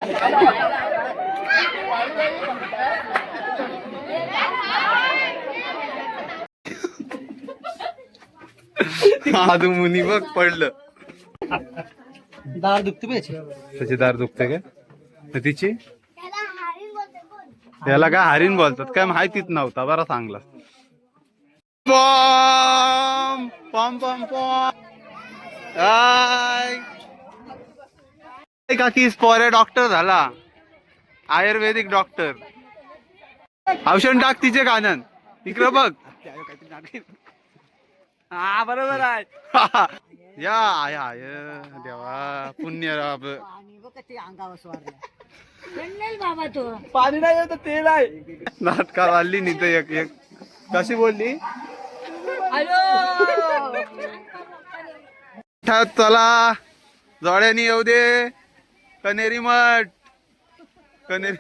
आदू मुनी बघ पडलं. दार दुखते त्याची दार दुखते काय तिची? त्याला काय हरिण बोलतात काय माहितीच नव्हता. बरा सांगला. पॉम पॉम पॉम पॉम. काकी पोरे डॉक्टर झाला. आयुर्वेदिक डॉक्टर. औषध टाक तिचे कानन इकडं बघ. हा बरोबर आहे. या आया देवा पुण्य राब. बाबा तो पाणी नाही तर तेल आहे. नाटका वाढली नाही तर एक एक कशी बोलली. चला जोड्यानी येऊ दे. कनेरी मठ कनेरी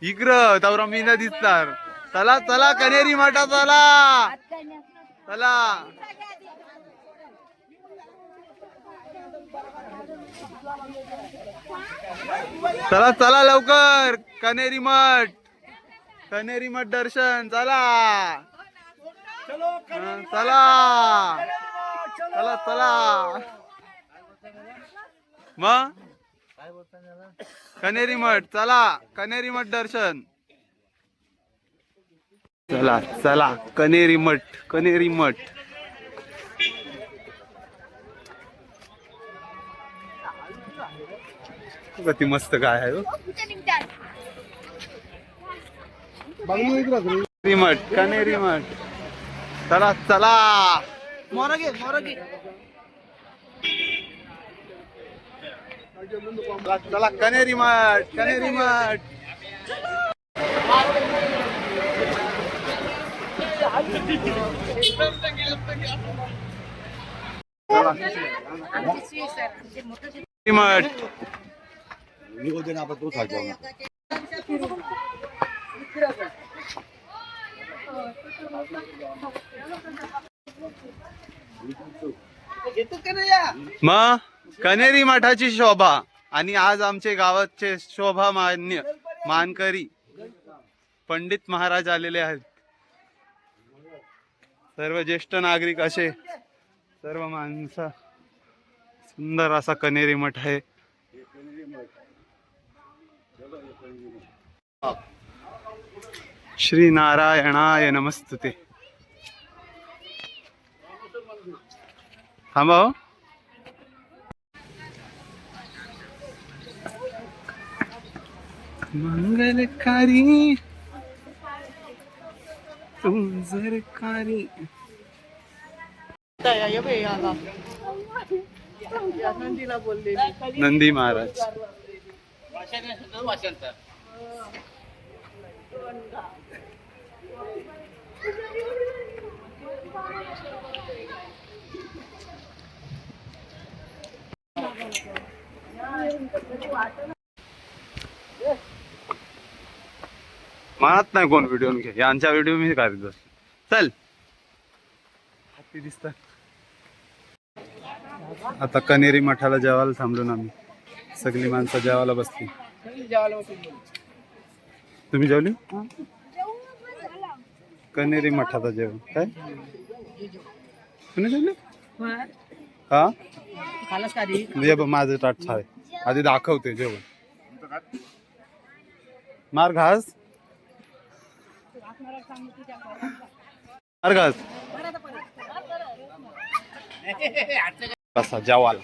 इकडं तवरा मी न दिसणार. चला चला कनेरी मठा चला चला. चला चला लवकर कनेरी मठ दर्शन चला. चला चला चला मग कनेरी मठ चला. कनेरी मठ दर्शन चला चला. कनेरी मठ किती मस्त काय आहे. कनेरी मठ चला चला. मोरगे चला कनेरी मठ मग कनेरी मठाची शोभा. आणि आज आमचे गावाचे शोभा मानकरी पंडित महाराज आलेले आहेत. सर्व ज्येष्ठ नागरिक असे सर्व माणसं. सुंदर असा कनेरी मठ आहे. श्री नारायणाय नमस्तुते. थांबा हो. मंगलकारी सुंदरकारी. नंदी महाराज. म्हणत नाही कोण व्हिडिओ घे. यांच्या व्हिडिओ मी काढत बस. चल हाती दिसतात. आता कनेरी मठाला जेवायला थांबलो ना आम्ही. सगळी माणसं जेवायला बसली. तुम्ही जेवली? कनेरी मठाचा जेवण काय तुम्ही जेवले? हा माझं ताट आहे. आधी दाखवते जेवण. मार घास कसा जेवायला.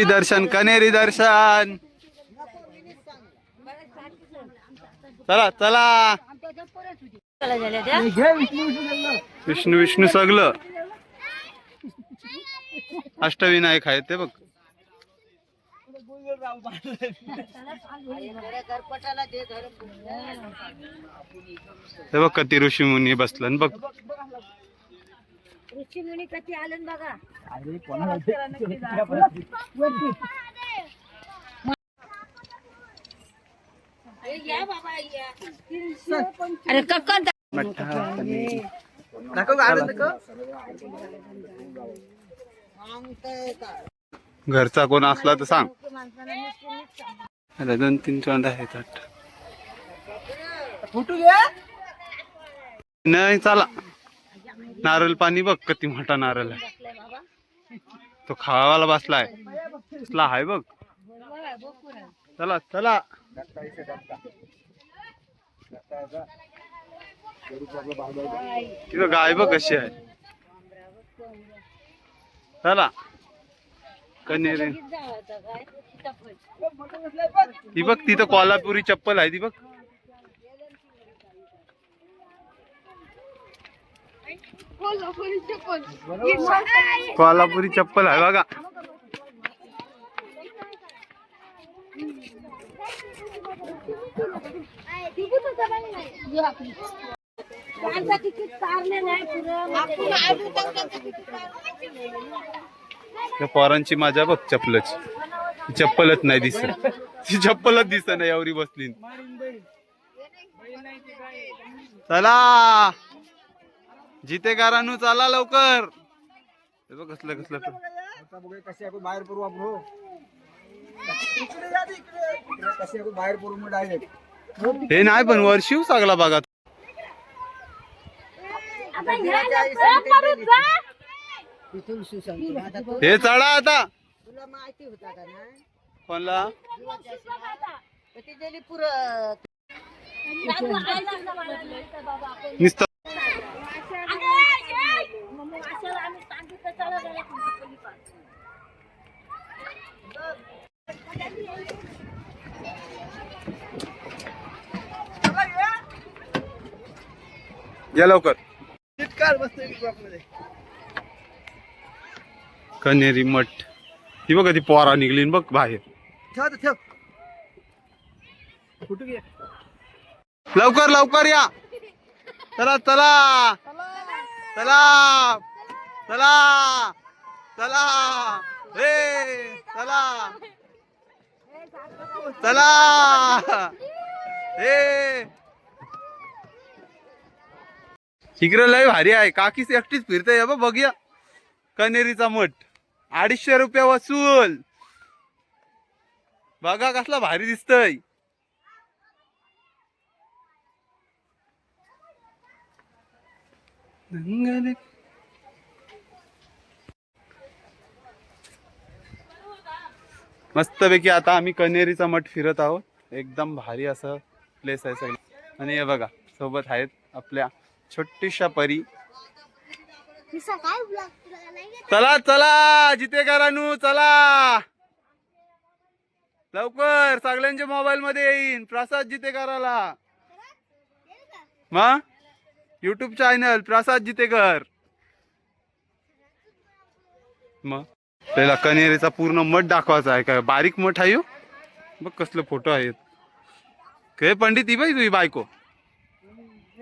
दर्शन कनेरी दर्शन चला चला. विष्णू सगळं अष्टविनायक आहे ते बघ. ते बघ कधी ऋषी मुनी बसलं बघ. ऋषी मुनी कधी आलं बघा. अरे कक्कन घरचा कोण असला तर सांग. अरे 2-3 चोंड आहेत वाटतं. फुटू घे. नाही चला. नारळ पाणी बघ किती मोठा नारळ आहे. तो खावाला बसलाय. कसला आहे बघ. चला चला. तिथं गाय बघ कशी आहे. चला कनेरी. ती बघ तिथं कोल्हापुरी चप्पल आहे ती बघ. कोल्हापुरी चप्पल आहे बघा. त्या पोरांची मजा बघ चप्पलच. चप्पलच नाही दिसत. ती चप्पलच दिसत नाही एवढी बसली. चला जितेकारांनो चला लवकर. कसलं कसलं बाहेर पडू आपण. कशी बाहेर पडू मग डायरेक्ट. हे नाही पण वर्षीव सांगला बघा. हे चढा आता. तुला माहिती होता का ना कोणला नुसतं या लवकर. कनेरी मठ ही बघ ती पोरा निघली बघ बाहेर. ठेव. फुटू घे. लवकर लवकर या. चला चला चला चला चला. हे चला चला. हे इकडे लय भारी आहे. काकीच एकटीच फिरते बघूया. कनेरीचा मठ 250 रुपये वसूल. बघा कसला भारी दिसतय. मस्तपैकी आता आम्ही कनेरीचा मठ फिरत आहोत. एकदम भारी असं प्लेस आहे सगळं. आणि हे बघा सोबत आहेत आपल्या छोटीशा परी. चला चला जितेकरांनो चला लवकर. सगळ्यांच्या मोबाईल मध्ये येईन प्रसाद जितेकराला. मग युट्यूब चॅनल प्रसाद जितेकर. मग त्याला कनेरीचा पूर्ण मठ दाखवायचा आहे काय. बारीक मठ आहे. बघ कसले फोटो आहेत. काय पंडित ही बाई तुझी बायको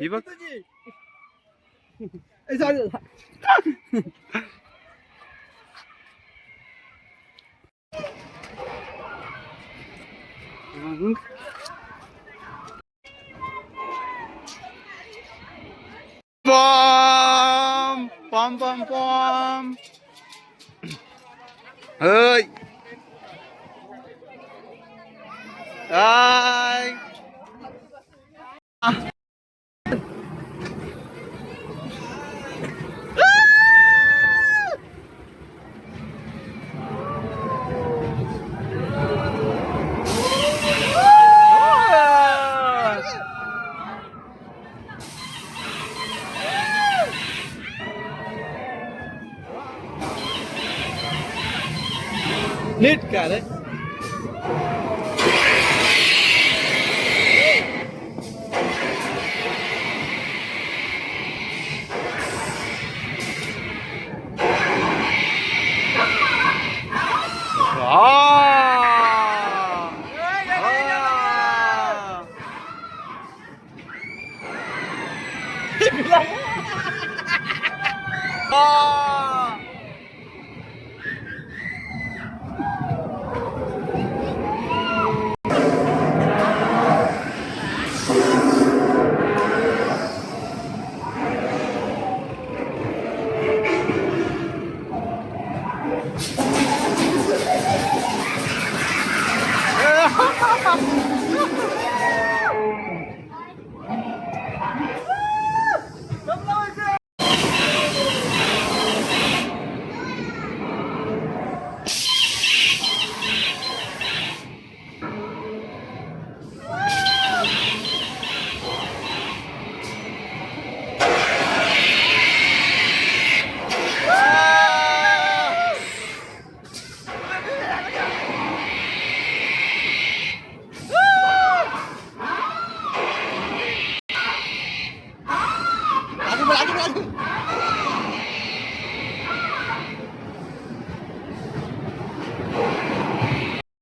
ही बघ. पॉम पॉम पॉम पॉम. हय हाय. नीट का रे.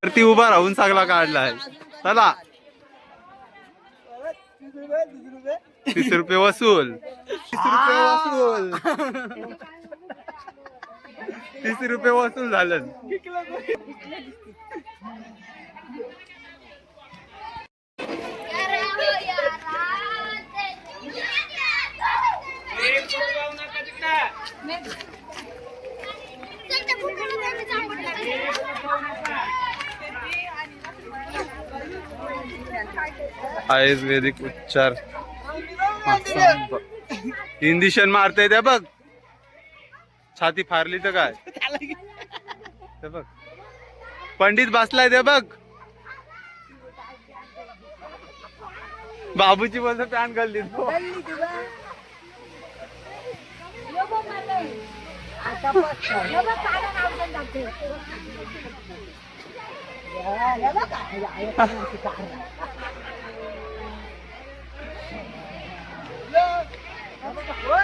वरती उभा राहून सगळा काढलाय. चला 30 रुपये वसूल. 30 रुपये वसूल झालं. आयुर्वेदिक उपचार इंजेक्शन मारते ते बघ. छाती फारली तर काय ते बघ. पंडित बसलाय ते बघ. बाबूची बोलतो पॅन घालली.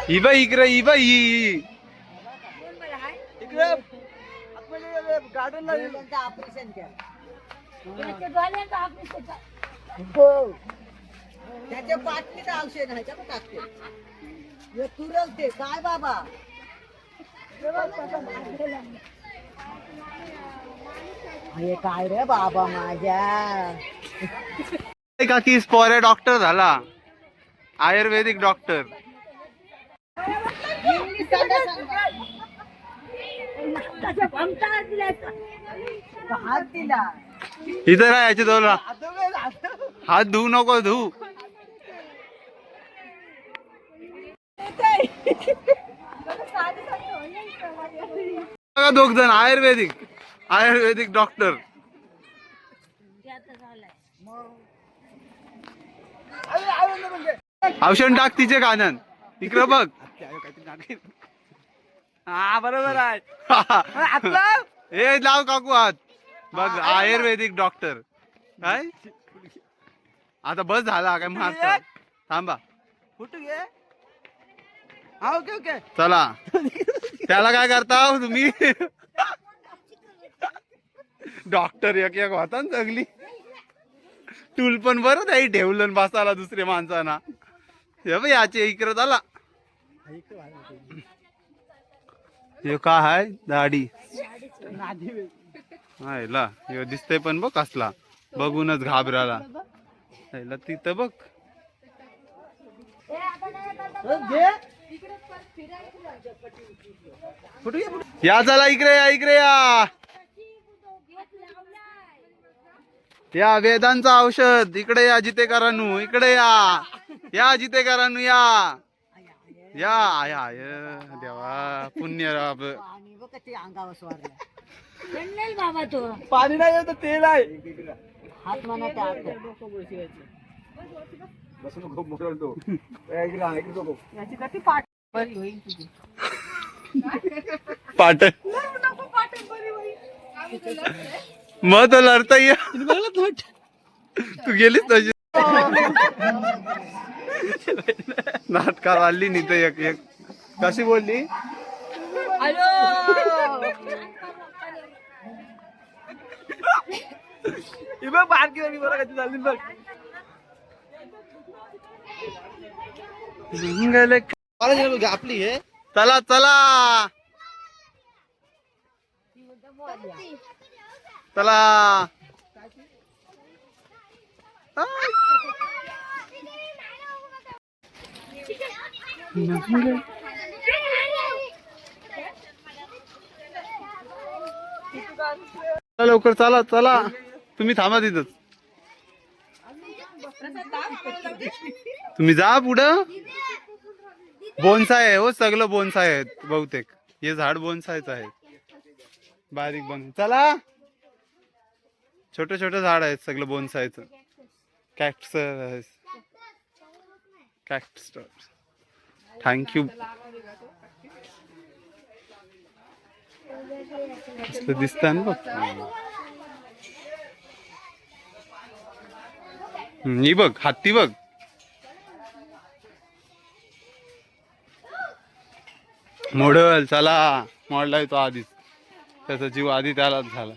ही बाई इकडे ही बाई गार्डनला ऑपरेशन केलं. हो त्याच्या पाठीत औषध आहे त्याला टाकते तुरल ते काय बाबा. अरे काय रे बाबा माझ्या काकी स्पोरे डॉक्टर झाला. आयुर्वेदिक डॉक्टर. हात दिला इथं काय याच्या जवळ हात धुवू नको धुवू. दोघ जण आयुर्वेदिक डॉक्टर. औषध टाक तिचे कानन इकडं बघ. हा बरोबर आहे. हे लाव काकू हात बघ. आयुर्वेदिक डॉक्टर काय आता बस झाला काय मारता. थांबा फोटो घे. हा ओके ओके. चला त्याला काय करता तुम्ही. डॉक्टर एक होता ना सगळी. टूल पण बरं नाही ठेवलं बसायला दुसऱ्या माणसाना. हे याचे इकडे झाला. हे काय आहे दाढी हायला. हे दिसतंय पण बघ कसला. बघूनच घाबराला. तिथं बघ. या चला इकडे या इकडे या. या वेदांचं औषध इकडे या. जितेकरांनू इकडे या जितेकरांनू या या आया देवा पुण्य अंगावर स्वारला बाबा तो पाणी नाही तर तेल आहे. हात म्हणा टाक पाट मग तो लढता ये. तू गेलीस तशी नाटका आली नाही तर एक एक कशी बोलली. बारकी वाली बरं कशी चालली बघ. आपली हे चला चला चला. लवकर चला चला. तुम्ही थांबा तिथंच. तुम्ही जा पुढं. बोनसाय आहे हो, सगळं बोनसाय आहेत बहुतेक. हे झाड बोनसायच आहे, बारीक बन. चला, छोटे छोटे झाड आहेत सगळं बोनसायचं. Cactus, cactus. थँक्यू. दिसत ना बघ. ही बघ, हत्ती बघ. मोडल, चला. मोडलाय तो आधीच, त्याचा जीव आधी त्यालाच झाला.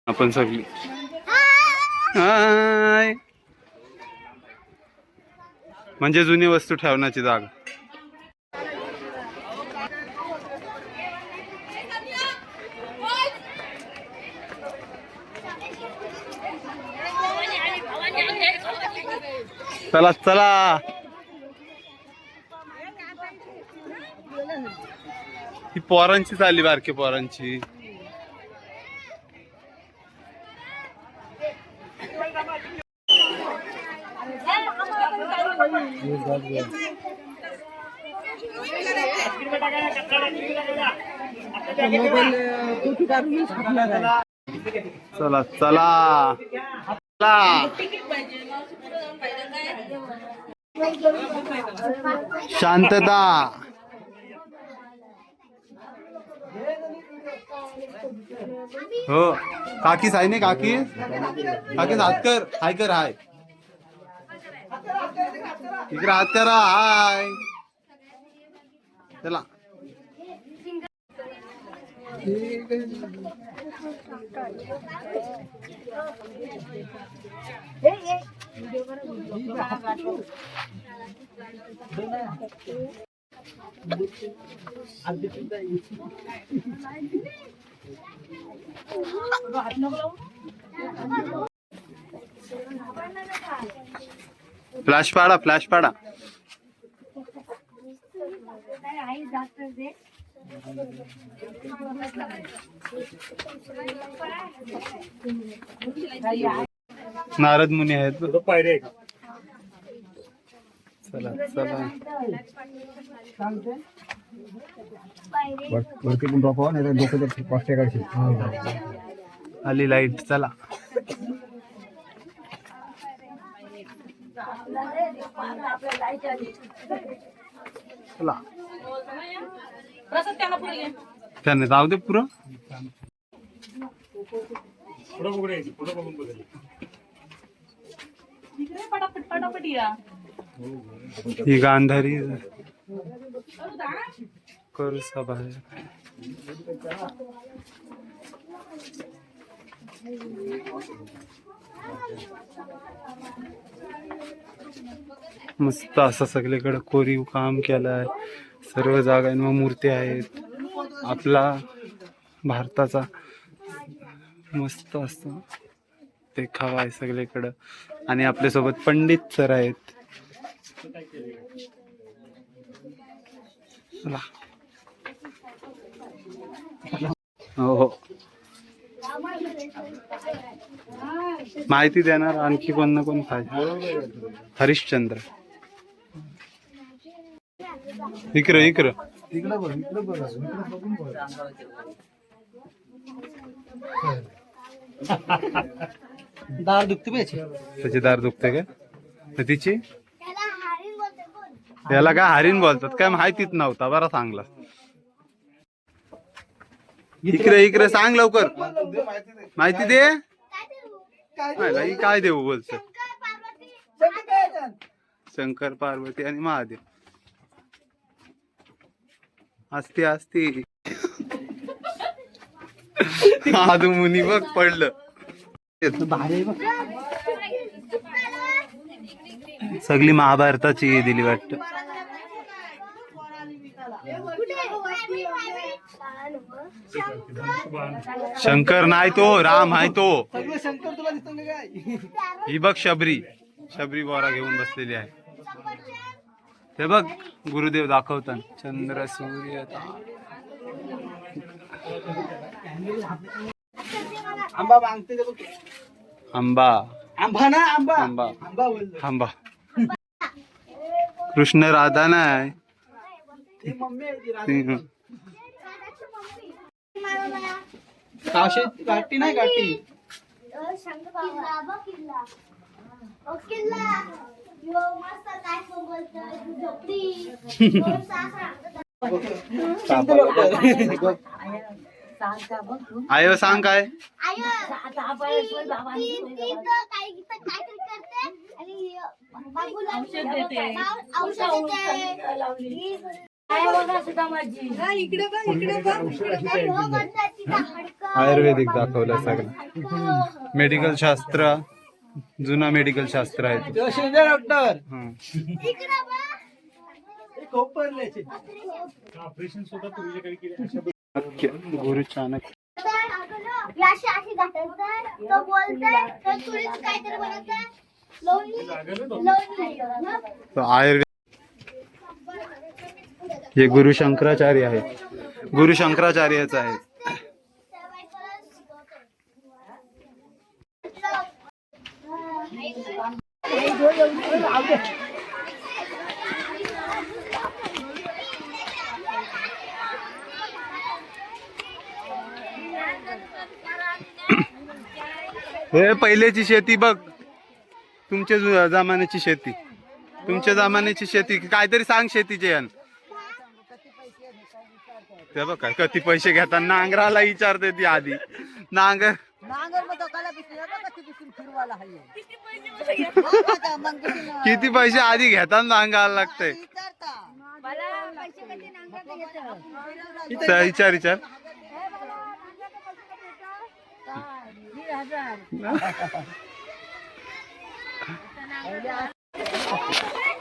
आपण सगळी हाय, म्हणजे जुनी वस्तू ठेवण्याची जागा. चला चला. ही पोरांची चालली, बारके पोरांची. चला चला चला. शांतता. हो, काकी साई नाही, काकी काकी हात कर, हाय कर, हाय इकडे हात करा, हाय. चला. फ्लॅश पाडा, फ्लॅश पाडा. नारद मुनी आहेत. चला चला. वरती पण बापा नाही तर डोकं तर पाचशे काढशील. आली लाईट. चला. चला. त्याने जाऊ दे पुरं. ही गांधारी करू सभा. मस्त असं सगळीकडे कोरीव काम केलंय. सर्व जागांवर मूर्ती आहेत. आपला भारताचा मस्त असं देखावा आहे सगळीकडं. आणि आपल्यासोबत पंडित सर आहेत. हो हो, माहिती देणार आणखी कोण ना कोण पाहिजे. हरिश्चंद्र इकडं इकडं. दार दुखते पाहिजे. त्याची दार दुखते का तिची? त्याला काय हरिण बोलतात काय माहितीच नव्हता. बरा सांगला. इकडे इकडे सांग लवकर, माहिती दे. काय देऊ बोलत? शंकर पार्वती आणि महादेव. असते असते. आदू मुनी बघ पडलं. सगळी महाभारताची दिली वाटत. शंकर नाही तो, राम आहे तो. ही बघ शबरी, शबरी बोरा घेऊन बसलेली आहे. ते बघ गुरुदेव दाखवतात. चंद्र सूर्य आंबा मागते. आंबा आंबा ना आंबा आंबा आंबा बोललो. आंबा कृष्ण राधा नाही ती मम्मी आहे ती ती- राधा. काशी गाठी नाही गाठी. आयो सांग काय इकडे बघ इकडे बघ. आयुर्वेदिक दाखवलं सगळं मेडिकल शास्त्र जुना मेडिकल शास्त्र आहे ते. तो शेजा डॉक्टर हं. कोपरल्याचे. वाक्य, गुरु चाणक्य याशी अशी घाटायचं तो बोलतोय तर तुरीच काहीतरी बोलतोय लोणी तो आयुर्वेद हे गुरु शंकराचार्य आहे गुरु शंकराचार्याचं आहे हे पहिल्याची शेती बघ तुमच्या जमान्याची शेती तुमच्या जमान्याची शेती काहीतरी सांग शेतीचे यान ते बघ काय किती पैसे घेतात नांगराला विचारते ती आधी नांगर नांगर मग डोक्याला बिसली बघ कशी बिसून फिरवायला हवी. मग किती पैसे आधी घेतात नांगायला लागतंय विचारता. विचार विचार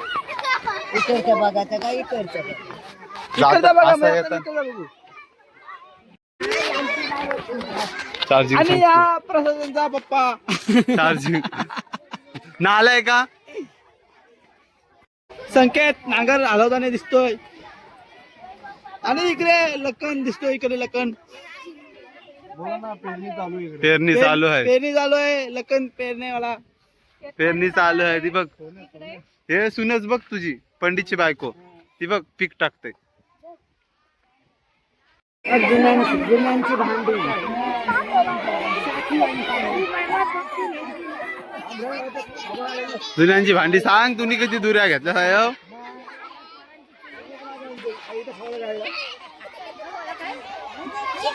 इकडच्या बघायचं का इकडच्या बघा. इकडचा बघा, असं मला येतं. इकडचा बघू. चार्जिंग आणि या प्रसादांचा पप्पा चार्जिंग नालाय का संकेत नांगर हलवताना दिसतोय. आणि इकडे लखन दिसतोय इकडे लखन पेरणी चालू आहे पेरणी चालू आहे. लखन पेरणेवाला पेरणी चालू आहे ती बघ हे सुनच बघ तुझी पंडितची बायको ती बघ पीक टाकते जुन्यांची भांडी जुन्यांची भांडी सांग तुम्ही किती दुऱ्या घेतल्या साहेब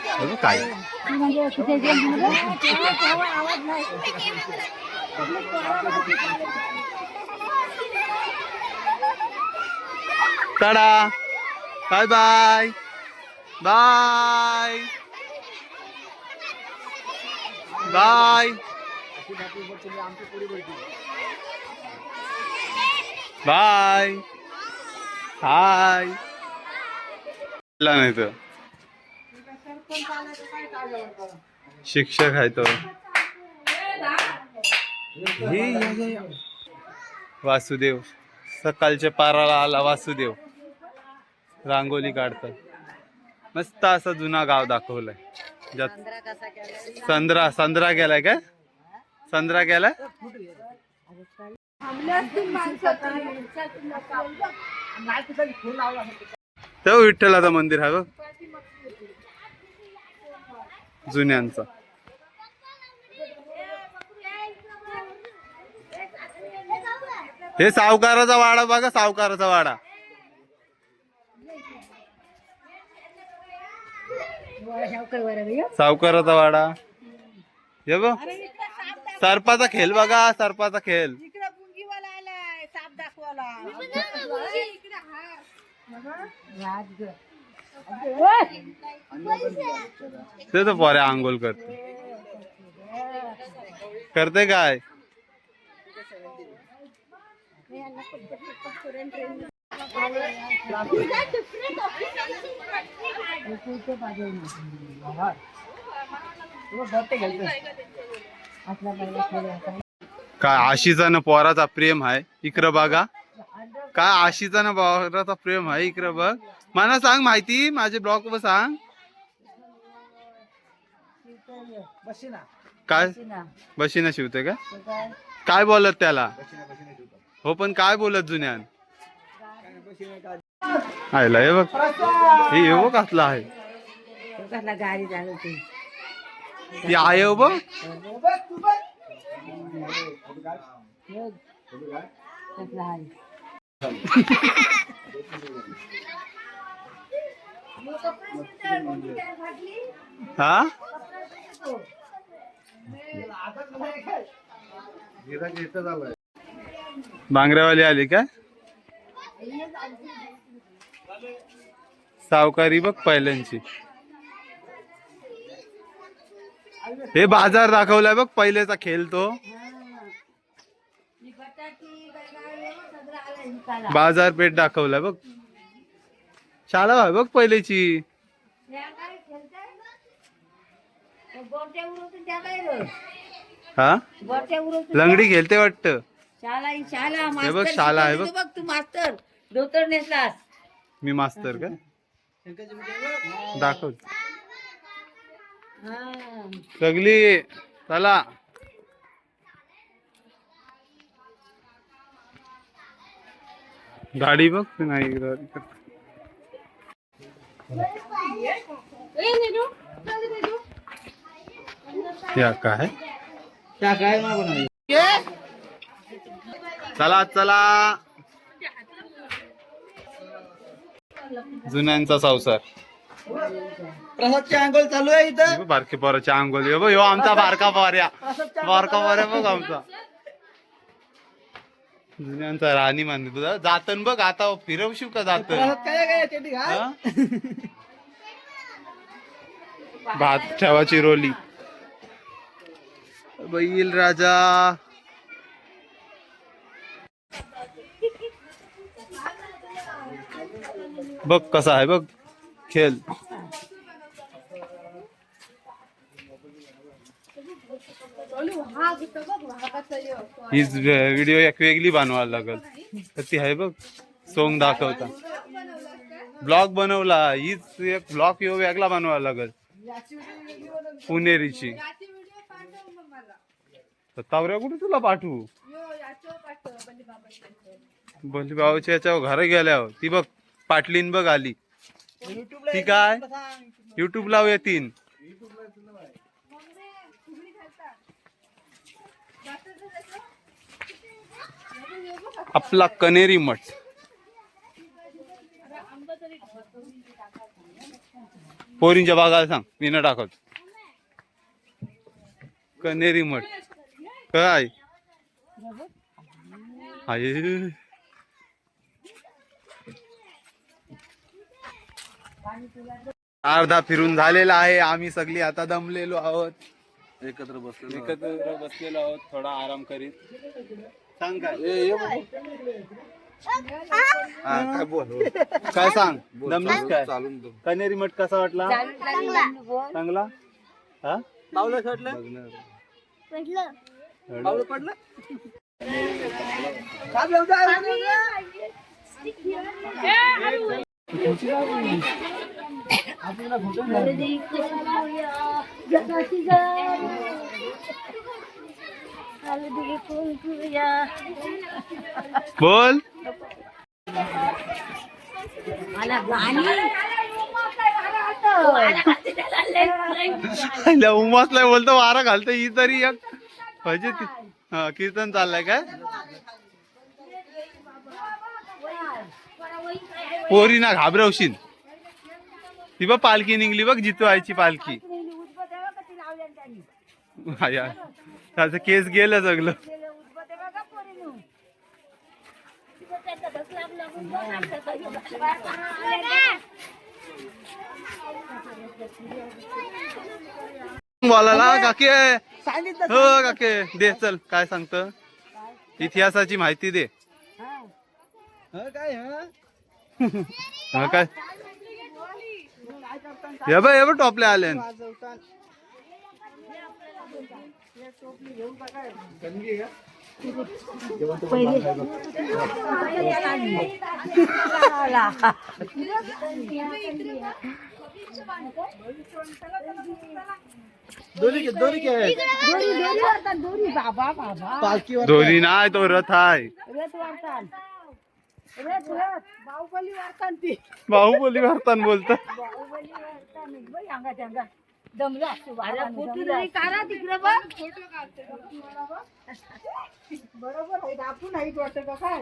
हे बघ काय tata bye bye bye bye bye हाय नाही तर शिक्षक आहे तो वासुदेव सकाळच्या पाराला आला वासुदेव रांगोली काढतात मस्त असा जुना गाव दाखवलाय ज्यात संद्रा गेलाय काय संद्रा गेलाय तेव्हा विठ्ठलाचं मंदिर आहे बघ जुन्यांचा हे सावकाराचा वाडा बघा सावकाराचा वाडा सावकाराचा वाडा हे बघ सर्पाचा खेळ बघा सर्पाचा खेळ इकडे पुंगीवाला आलाय साप दाखवायला. ते तर पोऱ्या आंघोळ करते काय काय आशीचा ना पोराचा प्रेम आहे इकडं बघा काय आशीचा ना पोराचा प्रेम आहे इकडं बघ मला सांग माहिती माझे ब्लॉग वर सांग बशी ना काय बशीना शिवते का? काय बोलत त्याला? हो पण काय बोलत जुन्यान? आयला हे बघ, हे बघ कसला आहे. गाडी चालवते ती आहे हो बघ. हा बांगऱ्यावाली आली काय? सावकारी बघ पहिल्यांची. हे बाजार दाखवलाय बघ पहिलेचा खेळ तो. बाजारपेठ दाखवलाय बघ. शाळा आहे बघ पहिलेची. हा लंगडी खेळते वाटत. हे बघ शाळा आहे बघ. तू मास्तर धोतर नेसलास. मी मास्तर का दाखव सगली. चला गाडी बघ नाही. या काय चला चला जुन्यांचा संसार. प्रसादची अंघोळ चालू आहे इथं. बारके पोराच्या अंघोळ. हो आमचा बारका पोऱ्या बघ आमचा जुन्यांचा राणी मानते. तुझा जातन बघ आता फिरवशीव का जातन. काय काय चेटी घाल. भात ठेवाची रोली. बैल राजा बघ कसा आहे बघ खेळ. ही व्हिडिओ एक वेगळी बनवायला लागल तर ती आहे बघ. सोंग दाखवता ब्लॉग बनवला. हीच एक ब्लॉग यो वेगळा बनवायला लागल पुणेरीची. तावऱ्या कुठे तुला पाठवू. बंडी बाबाच्या याच्यावर घर गेल्यावर ती बघ पाटलीन बघ आली. ती काय युट्यूब लाव येतीन. आपला कनेरी मठ. पोरींच्या बागाला सांग मी न टाकत. कनेरी मठ काय आहे. अर्धा फिरून झालेला आहे. आम्ही सगळी आता दमलेलो आहोत. एकत्र बसलेलो आहोत. थोडा आराम करीत. सांग काय काय बोल काय सांग. दमलीस काय. कनेरी मठ कसा वाटला. चांगला. हा पावलं सोडलं पावलं पडलं. बोल. उमासला बोलतो वारा घालतो. ही तरी एक पाहिजे. कीर्तन चाललंय काय. पोरी ना घाबरवशील. ती बघ पालखी निघली बघ. जितू आईची पालखी. त्याचं केस गेलं सगळं. बोलायला काके. हो काके दे चल. काय सांगत इतिहासाची माहिती दे. काय हे बघ टॉपले आले. दोरी काय दोरी बाबा बाबा पालखीवर दोरी नाही, तो रथ आहे. रथ वारतान रथ बाहुबली वारतान ती बाहुबली वार्तान बोलतात. बाहुबली वारतान बाई अंगा त्यांगा दमला अरे फोटो नाही काढा तिकडे बघ फोटो काढते बरोबर आहे आपण नाही वाटत का काय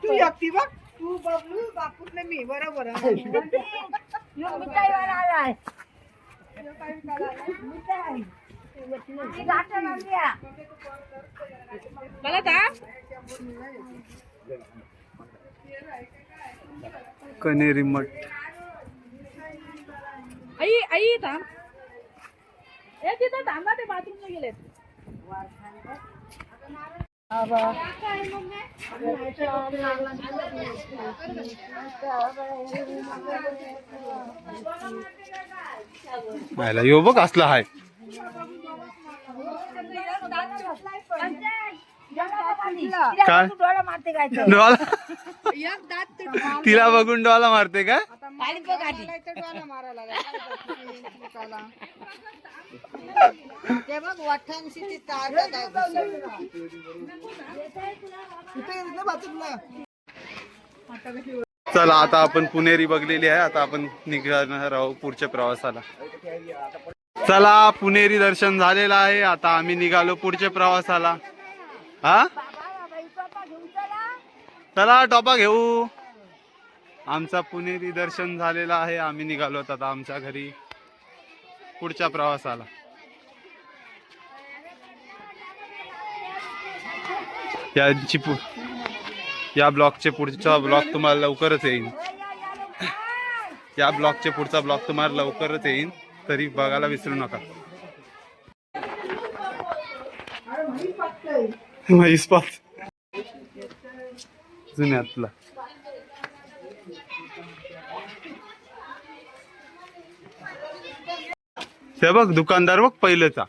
तू एकटी बघ तू बबलू बापूने मी बरोबर आहे यो मिठाई वाला आलाय यो काय विकायला मिठाई ती गाठण आणल्या मला दा कनेरी मठ. आई आई थांब हे तिथं थांबा ते बाथरूमला गेलेत पाहिला यो बघ असला हाय. काय डोळा मारते काय डोळा तिला बघून डोळा मारते काय? ते बघ वाठांशी ती ताकद आहे चला आता आपण पुणेरी बघलेली आहे. आता आपण निघणार आहोत पुढच्या प्रवासाला. चला पुणेरी दर्शन झालेलं आहे. आता आम्ही निघालो पुढच्या प्रवासाला. हा चला टोपा घेऊ. आमचा पुणेरी दर्शन झालेला आहे. आम्ही निघालो आता आमच्या घरी पुढच्या प्रवासाला. या ब्लॉगचे पुढचा ब्लॉग तुम्हाला लवकरच येईल. या ब्लॉगचे पुढचा ब्लॉग तुम्हाला लवकरच येईल, तरी बघायला विसरू नका. म्हैस पाच जुन्यातला ते बघ दुकानदार बघ पहिलेचा.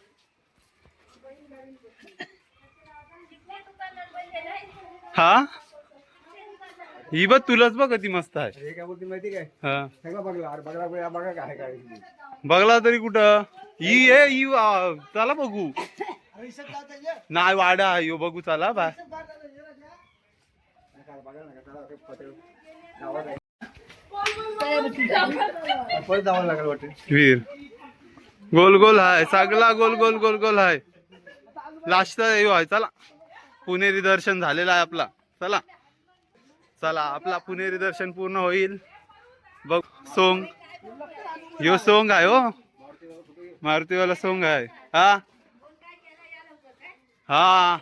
हा ही बघ तुलाच बघ ती मस्त आहे. काय बोलते माहिती काय हा सगळं बघला बघा काय काय बघला तरी कुठं ही आहे ही चला बघू. नाही वाडा आहे यो बघू चला बाय. परत जावं लागेल वाटते. वीर गोल गोल हाय सगळा गोल गोल गोल गोल हाय. लास्ट येऊ आहे. चला पुणेरी दर्शन झालेला आहे आपला. चला चला आपला पुणेरी दर्शन पूर्ण होईल. बघ सोंग यो सोंग आहे हो मारुतीवाला सोंग आहे. हा हा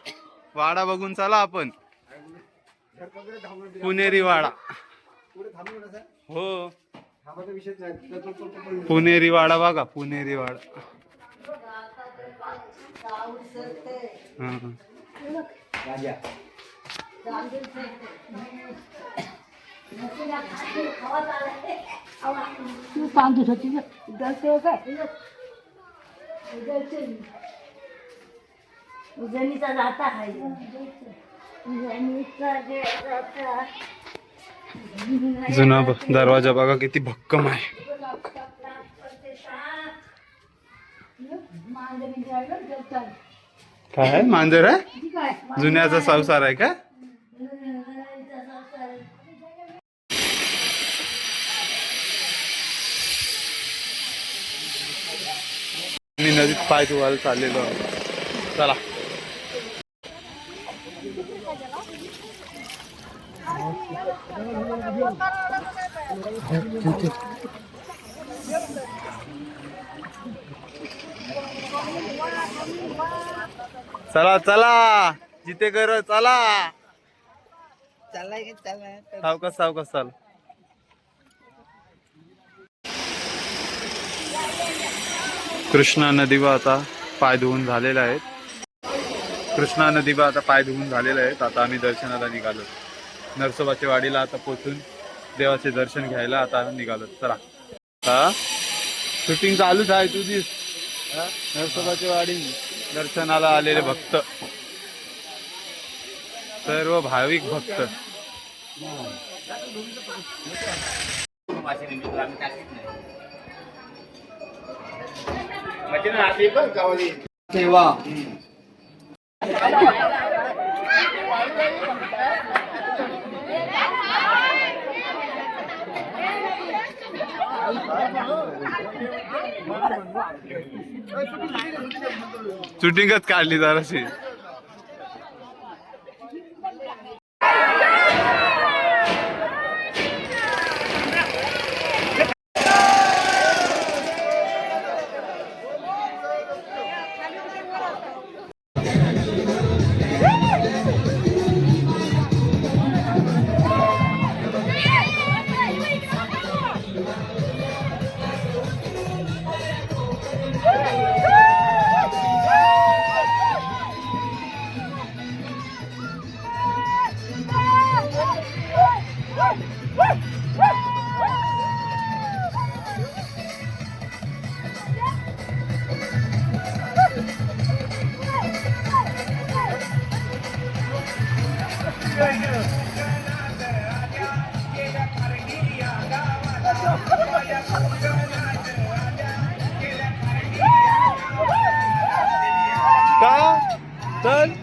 वाडा बघून चला आपण पुणेरी वाडा. हो पुणेरी वाडा बघा पुणेरी वाडा. तू सांगत होती उजनीचा जाता आहे जुना दरवाजा बघा किती भक्कम आहे. काय आहे मांजर आहे जुन्याचा संसार आहे का? मी नदीत पाय धुवायला चाललेलो आहे. चला चला चला जिथे कर चला. सावकाश सावकाश चाल. कृष्णा नदीवर आता पाय धुवून झालेले आहेत. कृष्णा नदीवर आता पाय धुवून झालेले आहेत. आता आम्ही दर्शनाला निघालो. नरसोबाच्या वाडीला आता पोचून देवाचे दर्शन घ्यायला आता निघालो. चला हा शूटिंग चालूच आहे तुझी. नरसोबाची वाडी दर्शनाला आलेले भक्त सर्व भाविक भक्त तेव्हा शूटिंगच काढली जराशी. का चल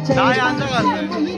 नाही आता घालतोय